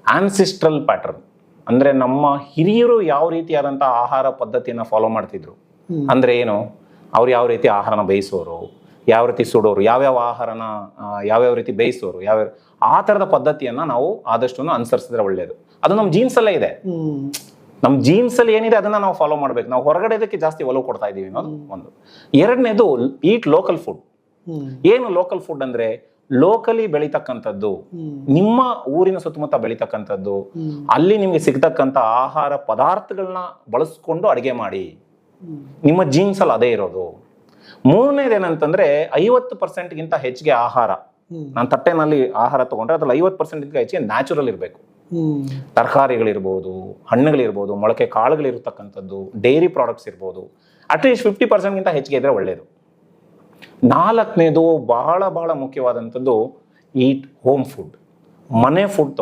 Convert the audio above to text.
Ancestral pattern. ಅಂದ್ರೆ ನಮ್ಮ ಹಿರಿಯರು ಯಾವ ರೀತಿಯಾದಂಥ ಆಹಾರ ಪದ್ಧತಿಯನ್ನು ಫಾಲೋ ಮಾಡ್ತಿದ್ರು, ಅಂದ್ರೆ ಏನು, ಅವ್ರು ಯಾವ ರೀತಿ ಆಹಾರನ ಬೇಯಿಸೋರು, ಯಾವ ರೀತಿ ಸುಡೋರು, ಯಾವ್ಯಾವ ಆಹಾರನ ಯಾವ್ಯಾವ ರೀತಿ ಬೇಯಿಸೋರು, ಆ ಥರದ ಪದ್ಧತಿಯನ್ನ ನಾವು ಆದಷ್ಟು ಅನುಸರಿಸಿದ್ರೆ ಒಳ್ಳೇದು. ಅದು ನಮ್ಮ ಜೀನ್ಸಲ್ಲೇ ಇದೆ. ನಮ್ಮ ಜೀನ್ಸಲ್ಲಿ ಏನಿದೆ ಅದನ್ನ ನಾವು ಫಾಲೋ ಮಾಡ್ಬೇಕು. ನಾವು ಹೊರಗಡೆದಕ್ಕೆ ಜಾಸ್ತಿ ಒಲವು ಕೊಡ್ತಾ ಇದೀವಿ ಅನ್ನೋದು ಒಂದು. ಎರಡನೇದು, ಈಟ್ ಲೋಕಲ್ ಫುಡ್. ಏನು ಲೋಕಲ್ ಫುಡ್ ಅಂದ್ರೆ ಲೋಕಲಿ ಬೆಳೀತಕ್ಕಂಥದ್ದು, ನಿಮ್ಮ ಊರಿನ ಸುತ್ತಮುತ್ತ ಬೆಳೀತಕ್ಕಂಥದ್ದು, ಅಲ್ಲಿ ನಿಮ್ಗೆ ಸಿಗ್ತಕ್ಕಂಥ ಆಹಾರ ಪದಾರ್ಥಗಳನ್ನ ಬಳಸ್ಕೊಂಡು ಅಡಿಗೆ ಮಾಡಿ. ನಿಮ್ಮ ಜೀನ್ಸ್ ಅಲ್ಲಿ ಅದೇ ಇರೋದು. ಮೂರನೇದೇನಂತಂದ್ರೆ 50%ಗಿಂತ ಹೆಚ್ಚಿಗೆ ಆಹಾರ, ನಾನು ತಟ್ಟೆನಲ್ಲಿ ಆಹಾರ ತಗೊಂಡ್ರೆ ಅದ್ರಲ್ಲಿ 50%ಗಿಂತ ಹೆಚ್ಚಿಗೆ ನ್ಯಾಚುರಲ್ ಇರಬೇಕು. ತರಕಾರಿಗಳಿರ್ಬೋದು, ಹಣ್ಣುಗಳಿರ್ಬೋದು, ಮೊಳಕೆ ಕಾಳುಗಳಿರ್ತಕ್ಕಂಥದ್ದು, ಡೈರಿ ಪ್ರಾಡಕ್ಟ್ಸ್ ಇರ್ಬೋದು, ಅಟ್ಲೀಸ್ಟ್ 50%ಗಿಂತ ಹೆಚ್ಚಿಗೆ ಇದ್ರೆ ಒಳ್ಳೇದು. ನಾಲ್ಕನೇದು ಬಹಳ ಬಹಳ ಮುಖ್ಯವಾದಂಥದ್ದು, ಈಟ್ ಹೋಮ್ ಫುಡ್, ಮನೆ ಫುಡ್.